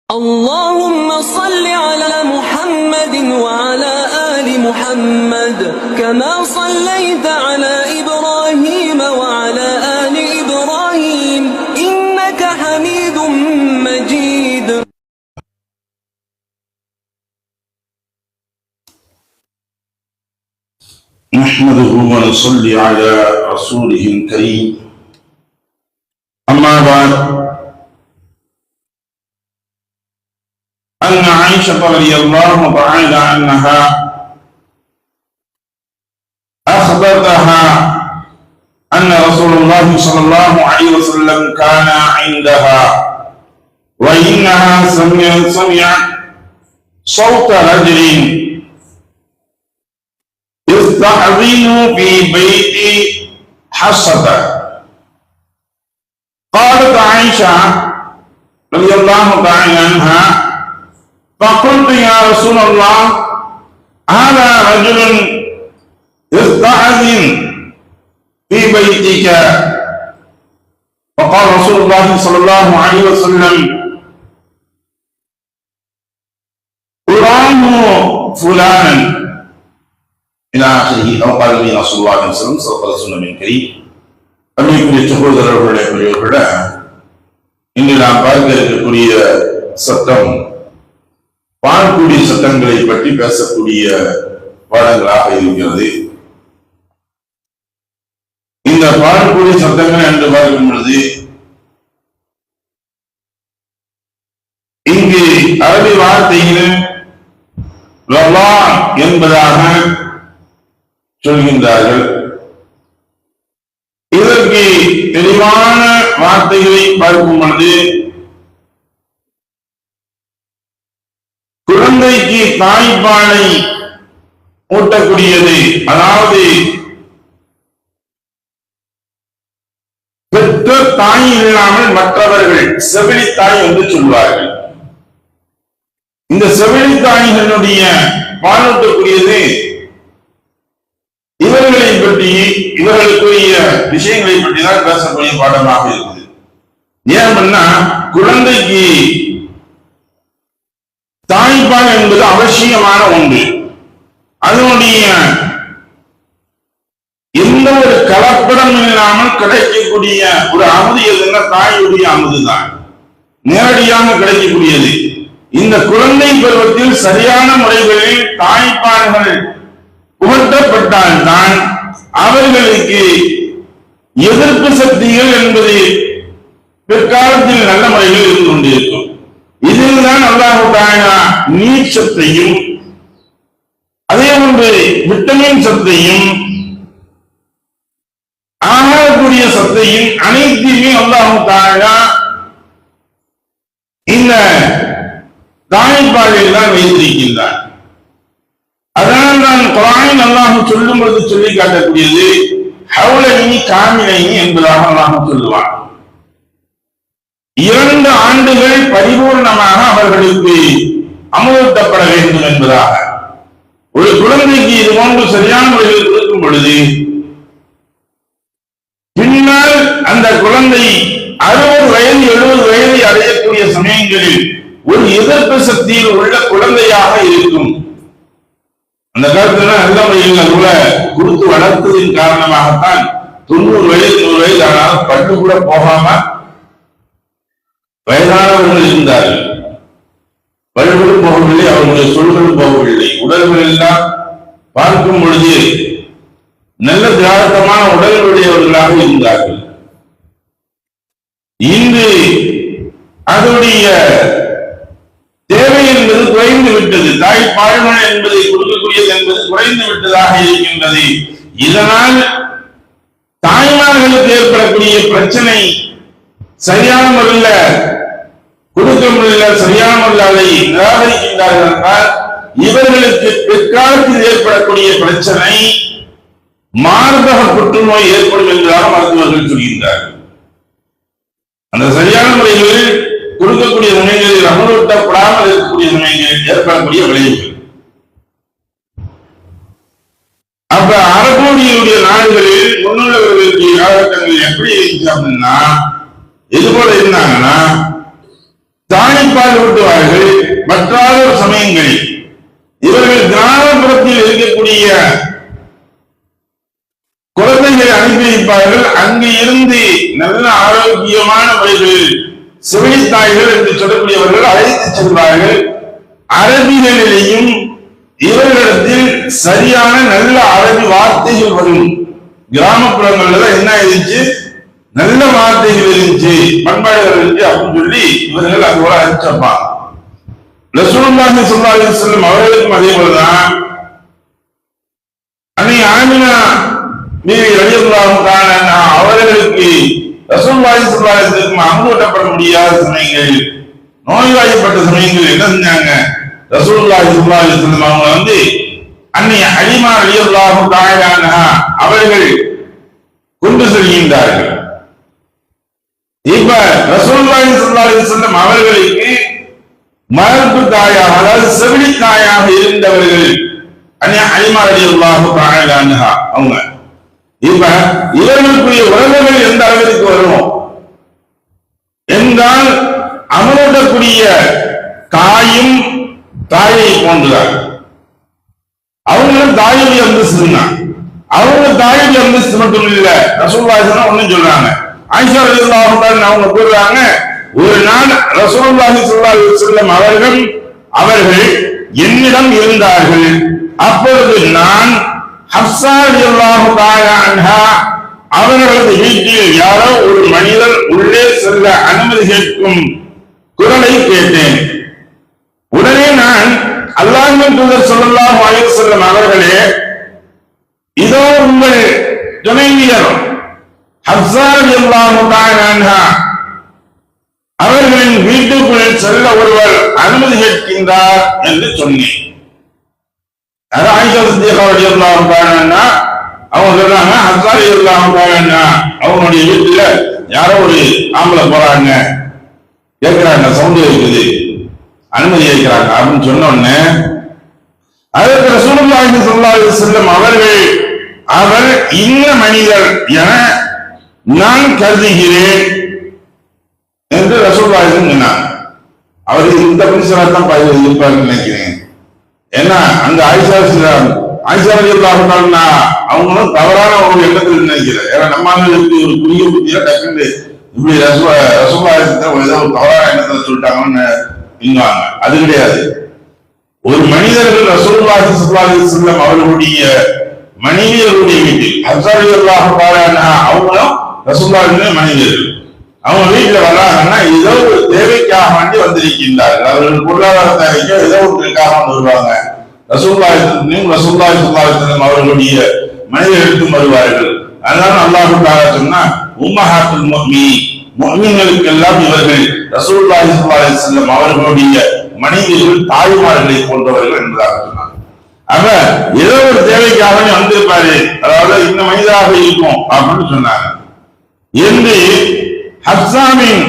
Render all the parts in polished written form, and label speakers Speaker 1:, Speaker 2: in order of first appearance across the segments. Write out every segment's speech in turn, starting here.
Speaker 1: اللهم صل على محمد وعلى آل محمد كما صليت على إبراهيم وعلى آل إبراهيم إنك حميد مجيد.
Speaker 2: نحمده ونصلي على رسوله الكريم. أما بعد، أن عائشة رضي الله تعالى عنها أخبرتها أن رسول الله صلى الله عليه وسلم كان عندها وإنها سمعت صوت رجل يستأذن في بيت حفصة. قالت عائشة رضي الله تعالى عنها: فقلت يا رسول الله هذا رجل يستأذن في بيتك. فقال رسول الله صلى الله عليه وسلم: أراه فلانا إلى آخره. أو قال لي رسول الله صلى الله عليه وسلم صدق رسول من كريم. அன்னைக்குரிய சகோதரர்களே, இன்று நாம் பார்க்க இருக்கக்கூடிய சட்டம் பால்குடி சட்டங்களை பற்றி பேசக்கூடிய பாடங்களாக இருக்கிறது. இந்த பால்குடி சட்டங்கள் என்று பார்க்கும் பொழுது இங்கு அரபி வார்த்தையில் என்பதாக சொல்கின்றார்கள். இதற்கு தெளிவான வார்த்தைகளை பார்க்கும் பொழுது குழந்தைக்கு தாய்ப்பாலை ஊட்டக்கூடியது, அதாவது பெற்ற தாய் இல்லாமல் மற்றவர்கள் செவிலித்தாய் என்று சொல்வார்கள். இந்த செவிலித்தாய்களுடைய பாலூட்டக்கூடியது இவர்களை பற்றி, இவர்களுக்குரிய விஷயங்களை பற்றி தான் பேசக்கூடிய பாடமாக இருக்குது. ஏன்னா குழந்தைக்கு தாய்ப்பால் என்பது அவசியமான ஒன்று. அதனுடைய எந்த ஒரு கலப்படம் இல்லாமல் கிடைக்கக்கூடிய ஒரு அமுது எதுன்னா தாயுடைய அமுதுதான், நேரடியாக கிடைக்கக்கூடியது. இந்த குழந்தை பருவத்தில் சரியான முறைகளில் தாய்ப்பால்கள் புகட்டப்பட்டால்தான் அவர்களுக்கு எதிர்ப்பு சக்திகள் என்பது பிற்காலத்தில் நல்ல முறையில் இருந்து கொண்டிருக்கும். இதில்தான் அல்லாஹ் தஆலா நீர் சத்தையும் அதே போன்று விட்டமின் சத்தையும் ஆகக்கூடிய சத்தையும் அனைத்தையுமே அல்லாஹ் தஆலா இந்த தாய்ப்பாலில் தான் வைத்திருக்கின்றார். அதனால் தான் குர்ஆனில் அல்லாஹ் சொல்லும் பொழுது சொல்லி காட்டக்கூடியது ஹவுலைனி காமிலைனி என்பதாக அல்லாஹ் சொல்லுவார். 2 ஆண்டுகள் பரிபூர்ணமாக அவர்களுக்கு அமுதூட்டப்பட வேண்டும் என்பதாக. ஒரு குழந்தைக்கு இது போன்று சரியான முறையில் கொடுக்கும் பொழுது பின்னால் அந்த குழந்தை 60 வயது 70 வயதை அடையக்கூடிய சமயங்களில் ஒரு எதிர்ப்பு சக்தியில் உள்ள குழந்தையாக இருக்கும். அந்த காலத்துல நல்ல முறையில் கூட கொடுத்து வளர்த்ததின் காரணமாகத்தான் 90 வயது 100 வயது ஆனாலும் பட்டு கூட போகாம வயதானவர்கள் இருந்தார்கள். வலுகளும் போகவில்லை, அவர்களுடைய சொல்களும் போகவில்லை. உடல்கள் எல்லாம் பார்க்கும் பொழுது நல்ல தியாகமான உடல்களுடையவர்களாக இருந்தார்கள். இன்று அதனுடைய தேவை என்பது குறைந்து விட்டது. தாய்ப்பால்மனை என்பதை கொடுக்கக்கூடியது என்பது குறைந்து விட்டதாக இருக்கின்றது. இதனால் தாய்மார்களுக்கு ஏற்படக்கூடிய பிரச்சனை சரியான முறையில் கொடுக்க முடியல, சரியான முறையில் அதை நிராகரிக்கின்றார்கள் என்றால் இவர்களுக்கு பிற்காலத்தில் ஏற்படக்கூடிய பிரச்சனை மார்பக புற்றுநோய் ஏற்படும் என்றாக மருத்துவர்கள் சொல்கின்றார்கள். அந்த சரியான முறைகளில் கொடுக்கக்கூடிய சமயங்களில் அமலூட்டப்படாமல் இருக்கக்கூடிய சமயங்களில் ஏற்படக்கூடிய விளைவுகள். அப்ப அரபுடைய நாடுகளில் முன்னுள்ளவர்களுக்கு
Speaker 3: 1970 காலகட்டங்கள் எப்படி இருந்துச்சு அப்படின்னா, இது போல இருந்தாங்கன்னா, 20 வயது 30 வயது அடையக்கூடிய சமயங்களில் 30 வயது 40 வயது அடையக்கூடிய சமயங்களில்
Speaker 2: தாய்ப்பால் ஊட்டுவார்கள். மற்றாத சமயங்களில் இவர்கள் கிராமப்புறத்தில் இருக்கக்கூடிய குழந்தைகளை அனுப்பி வைப்பார்கள். அங்கு இருந்து நல்ல ஆரோக்கியமான முறைகளில் செவிலித்தாய்கள் என்று சொல்லக்கூடியவர்கள் அழைத்து செல்வார்கள். அரபிகளிலேயும் இவர்களிடத்தில் சரியான நல்ல அரபி வார்த்தைகள் வரும். கிராமப்புறங்கள்ல என்ன இருந்துச்சு, நல்ல வார்த்தைகள் இருந்துச்சு, பண்பாடுகள் இருந்துச்சு அப்படின்னு சொல்லி இவர்கள் அது போல அழைச்சிருப்பாங்க. ரசூலுல்லாஹி ஸல்லல்லாஹு அலைஹி வஸல்லம் அவர்களுக்கும் அதே போலதான் அன்னை ஆமினா பிவி ரலியல்லாஹு தஆலா அன்ஹா அவர்களுக்கு ரசூலுல்லாஹி ஸல்லல்லாஹு அலைஹி வஸல்லம் அமுதப்பட முடியாத சமயங்கள், நோய்வாய்ப்பட்ட சமயங்கள் என்ன செஞ்சாங்க, ரசூலுல்லாஹி ஸல்லல்லாஹு அலைஹி வஸல்லம் அவங்க வந்து அன்னை ஹலீமா ரலியல்லாஹு தஆலா அன்ஹா அவர்கள் கொண்டு செல்கின்றார்கள். இப்ப ரசூலுல்லாஹி ஸல்லல்லாஹு அலைஹி வஸல்லம் அவர்களுக்கு மரபு தாயாக, அதாவது செவிலி தாயாக இருந்தவர்கள் அன்னை ஹலீமா ரலியல்லாஹு தஆலா அன்ஹா அவங்க. இப்ப இவர்களுக்குரிய உறவுகள் எந்த அளவிற்கு வரும் என்றால், அமலூட்டக்கூடிய தாயும் தாயை போன்றார். அவங்களும் தாயுடைய அந்தஸ்து தான். அவங்க தாயுடைய அந்தஸ்து மட்டும் இல்ல, ரசூலுல்லாஹி ஒன்னும் சொல்றாங்க. ஆயிஷா ரலியல்லாஹு அன்ஹா அவங்க கூறுறாங்க, ஒரு நாள் ரசூலுல்லாஹி ஸல்லல்லாஹு அலைஹி வஸல்லம் அவர்கள் என்னிடம் இருந்தார்கள். அப்பொழுது நான் ஹப்ஸா ரலியல்லாஹு அன்ஹா அவர்களது வீட்டில் யாரோ ஒரு மனிதர் உள்ளே செல்ல அனுமதி கேட்கும் குரலை கேட்டேன். உடனே நான் அல்லாஹ்வின் தூதர் ஸல்லல்லாஹு அலைஹி வஸல்லம் அவர்களே, இதோ உங்கள் துணைவியர் ஹப்ஸா ரலியல்லாஹு அன்ஹா அவர்களின் வீட்டுக்குள் செல்ல ஒருவர் அனுமதி கேட்கின்றார் என்று சொன்னேன். ஆயிஷா சித்திகா ரலியல்லாஹு அன்ஹா அவங்க சொல்றாங்க, ஹப்ஸா ரலியல்லாஹு அன்ஹா அவங்களுடைய வீட்டுல யாரோ ஒரு ஆம்பளை போறாங்க, கேட்கிறாங்க, சவுண்ட் இருக்குது, அனுமதி கேட்கிறாங்க அப்படின்னு சொன்ன உடனே அதற்கு ரசூலுல்லாஹி ஸல்லல்லாஹு அலைஹி வஸல்லம் அவர் இன்ன மனிதர் என நான் கருதுகிறேன் என்று ரசூலுல்லாஹி சொன்னார். அவர் இந்த புரிசலத்தான் இருப்பார் நினைக்கிறேன். ஏன்னா அங்க ஆயிஷா ரலியல்லாஹு அன்ஹா அவங்களும் தவறான ஒரு எண்ணத்தில் நினைக்கிறேன். ஏன்னா நம்மளுக்கு ஒரு குறுகிய புத்தியா டக்குன்னு இப்படி ரசூலுல்லாஹி ஒரு தவறான எண்ணத்தை சொல்லிட்டாங்கன்னு இங்குவாங்க. அது கிடையாது. ஒரு மனிதர்கள் ரசூலுல்லாஹி ஸல்லல்லாஹு அலைஹி வஸல்லம் அவர்களுடைய மனைவியருடைய வீட்டில், ஹப்ஸா ரலியல்லாஹு அன்ஹா அவங்களும் ரசூலுல்லாஹி மனைவியர்கள், அவங்க வீட்டுல வர்றாங்கன்னா ஏதோ ஒரு தேவைக்காக வேண்டி வந்திருக்கின்றார்கள். அவர்கள் பொருளாதார தேவைக்கு ஏதோ ஒன்றுக்காக வருவாங்க. ரசூலுல்லாஹி ஸல்லல்லாஹு அலைஹி வஸல்லம் அவர்களுடைய மனைவியர்களுக்கும் வருவார்கள். அதனால அல்லாஹ் தஆலா சொன்னா, உம்மஹாத்துல் முஃமினீன்களுக்கு எல்லாம் இவர்கள் ரசூலுல்லாஹி ஸல்லல்லாஹு அலைஹி வஸல்லம் அவர்களுடைய மனைவியர்கள் தாய்மார்களை போன்றவர்கள் என்பதாக சொன்னாங்க. அப்ப ஏதோ ஒரு தேவைக்காக வந்திருப்பாரு, அதாவது இந்த மனிதராக இருக்கும் அப்படின்னு சொன்னாங்க. என்று ஹப்ஸாவின்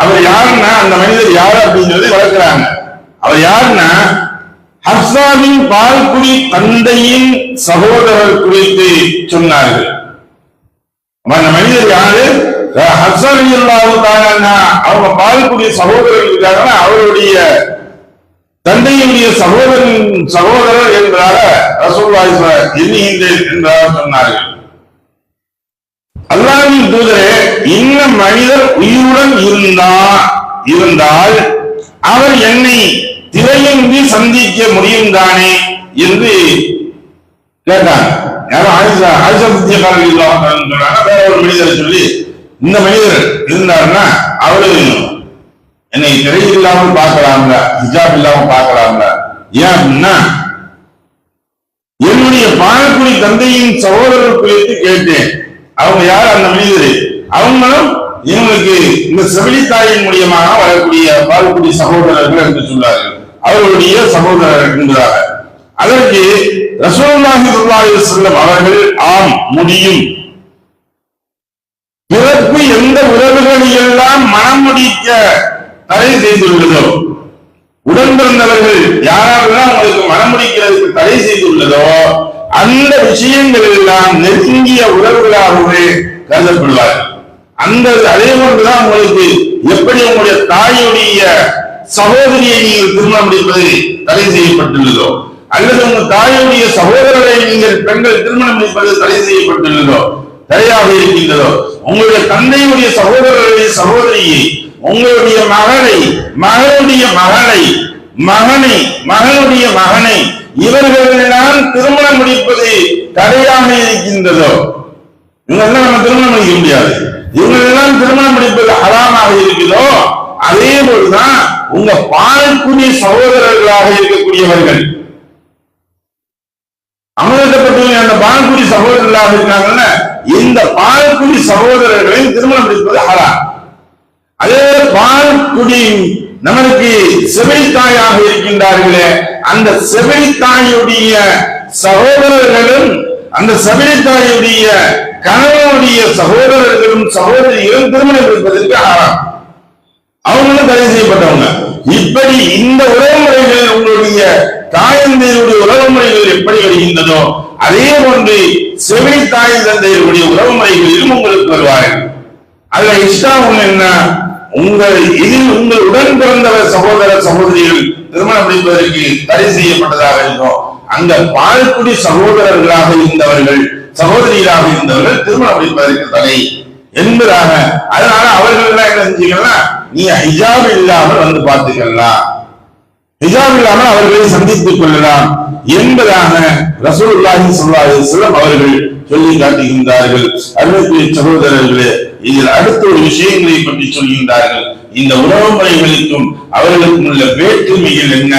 Speaker 2: அவர் யாருன்னா, அந்த மனிதர் யாரு அப்படிங்கிறதை வளர்க்கிறாங்க. அவர் யாருன்னா, ஹப்ஸாவின் பால்குடி தந்தையின் சகோதரர் குறித்து சொன்னார்கள். அந்த மனிதர் யாரு, ஹப்ஸா ரலியல்லாஹு தஆலா அவங்க பால்குடி சகோதரர் இருக்காங்கன்னா அவருடைய தந்தையுடைய சகோதரர் என்பதாக ரசூலுல்லாஹி எண்ணுகின்றேன் என்பதாக சொன்னார்கள். அல்லாஹ்வின் தூதரே, இந்த மனிதர் உயிருடன் இருந்தால் அவர் என்னை திரையின்றி சந்திக்க முடியும் தானே என்று கேட்டாங்க. யாரும் ஆயிஷா சித்திகா ரலியல்லாஹு அன்ஹா சொன்னாங்க. வேற ஒரு மனிதரை சொல்லி, இந்த மனிதர் இருந்தாருன்னா அவரு என்னை திரை இல்லாமல் பார்க்கலாம்ல, ஹிஜாப் இல்லாமல் பார்க்கலாம்ல. ஏன் அப்படின்னா, என்னுடைய பால்குடி தந்தையின் சகோதரர் குறித்து கேட்டேன். அவங்க யார் அந்த மனிதர், அவங்களும் இவங்களுக்கு இந்த செவிலி தாயின் மூலியமாக வரக்கூடிய பால்குடி சகோதரர்கள் என்று சொன்னார்கள். அவர்களுடைய சகோதரர் என்கிறார். அதற்கு ரசூலுல்லாஹி ஸல்லல்லாஹு அலைஹி வஸல்லம் அவர்கள், ஆம் முடியும். பிறப்பு எந்த உறவுகளை எல்லாம் மனம் முடிக்க தடை செய்துள்ளதோ, உடன் பிறந்தவர்கள் யாரெல்லாம் உங்களுக்கு மனம் முடிக்கிறதுக்கு தடை செய்துள்ளதோ அந்த விஷயங்கள் எல்லாம் நெருங்கிய உறவுகளாகவே கருதப்படுவார்கள். அந்த அதே போன்றுதான் உங்களுக்கு எப்படி உங்களுடைய தாயுடைய சகோதரியை நீங்கள் திருமணம் முடிப்பது தடை செய்யப்பட்டுள்ளதோ, அல்லது உங்கள் தாயுடைய சகோதரரை நீங்கள் பெண்கள் திருமணம் முடிப்பது தடை செய்யப்பட்டுள்ளதோ, தடையாக இருக்கின்றதோ, உங்களுடைய தந்தையுடைய சகோதரருடைய சகோதரியை, உங்களுடைய மகளை, மகளுடைய மகளை, மகனுடைய மகனை இவர்களெல்லாம் திருமணம் முடிப்பது தடையாக இருக்கின்றதோ, இவங்கெல்லாம் நம்ம திருமணம் முடிக்க முடியாது, இவங்களெல்லாம் திருமணம் முடிப்பது ஹராமாக இருக்குதோ, அதே போதுதான் உங்க பால்குடி சகோதரர்களாக இருக்கக்கூடியவர்கள் அமர்த்தப்பட்டு அந்த பால்குடி சகோதரர்களாக இருக்காங்கல்ல, இந்த பால்குடி சகோதரர்களை திருமணம் முடிப்பது ஹராம். அதே பால்குடி நமக்கு செவிலித்தாயாக இருக்கின்றார்களே, அந்த செவிலித்தாயுடைய சகோதரர்களும் அந்த செவிலித்தாயுடைய கணவனுடைய சகோதரர்களும் சகோதரிகளும் திருமணம் முடிப்பதற்கு ஆறாம், அவங்களும் தடை செய்யப்பட்டவங்க. இப்படி இந்த உறவுமுறைகள் உங்களுடைய தாயந்தையுடைய உறவுமுறைகள் எப்படி வருகின்றதோ, அதே போன்று செவிலி தாய் தந்தையுடைய உறவுமுறைகளிலும் உங்களுக்கு வருவார்கள். அதுல இஷ்டம் என்ன, இதில் உங்கள் உடன் பிறந்தவர் சகோதர சகோதரிகள் திருமணம் முடிப்பதற்கு தடை செய்யப்பட்டதாக இருக்கும். அந்த பால்குடி சகோதரர்களாக இருந்தவர்கள் சகோதரிகளாக இருந்தவர்கள் திருமணம் முடிப்பதற்கு தடை என்பதாக. அதனால அவர்கள் எல்லாம் என்ன செஞ்சீங்கன்னா, நீ ஹிஜாப் இல்லாமல் வந்து பார்த்துக்கலாம், ஹிஜாப் இல்லாமல் அவர்களை சந்தித்துக் கொள்ளலாம் என்பதாக ரசூலுல்லாஹி ஸல்லல்லாஹு அலைஹி வஸல்லம் அவர்கள் சொல்லி காட்டுகின்றார்கள். அருமைக்குரிய சகோதரர்களே, இதில் அடுத்த ஒரு விஷயங்களை பற்றி சொல்கின்றார்கள். இந்த உறவு முறைகளுக்கும் அவர்களுக்கும் உள்ள வேற்றுமைகள் என்ன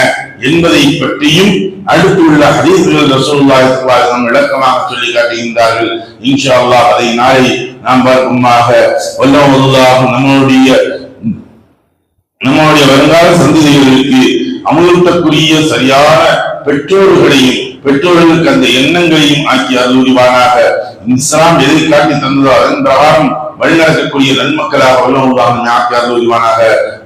Speaker 2: என்பதை பற்றியும் அடுத்துள்ள ஹதீஸ்கள் ரசூலுல்லாஹி ஸல்லல்லாஹு அலைஹி வஸல்லம் விளக்கமாக சொல்லி காட்டுகின்றார்கள். இன்ஷா அல்லாஹ் அதை நாளை நாம் பார்க்குமாக வல்லல்லாஹு நம்முடைய வருங்கால சந்ததிகளுக்கு அமுதூட்டக்கூடிய சரியான பெற்றோர்களுக்கு அந்த எண்ணங்களையும் ஆக்கி அருள்வானாக. இஸ்லாம் எதை காட்டி தந்ததோ அதன் பிரகாரம் வழிநடக்கக்கூடிய நன்மக்களாக வல்லல்லாஹு ஆக்கி அருள்வானாக.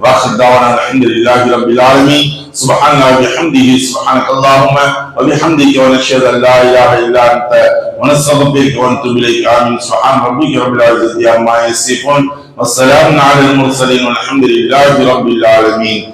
Speaker 2: வாஹிர் தஅவானா அல்ஹம்துலில்லாஹி ரப்பில் ஆலமீன். சுப்ஹானல்லாஹி வபிஹம்திஹி சுப்ஹானக்கல்லாஹும்ம வபிஹம்திக வநஷ்ஹது அன் லா இலாஹ இல்லா அன்த வநஸ்தக்ஃபிருக வநதுபு இலைக. ஆமீன். சுப்ஹான ரப்பிக ரப்பில் இஸ்ஸத்தி அம்மா யசிஃபூன் வஸ்ஸலாமுன் அலல் முர்ஸலீன் வல்ஹம்துலில்லாஹி ரப்பில் ஆலமீன்.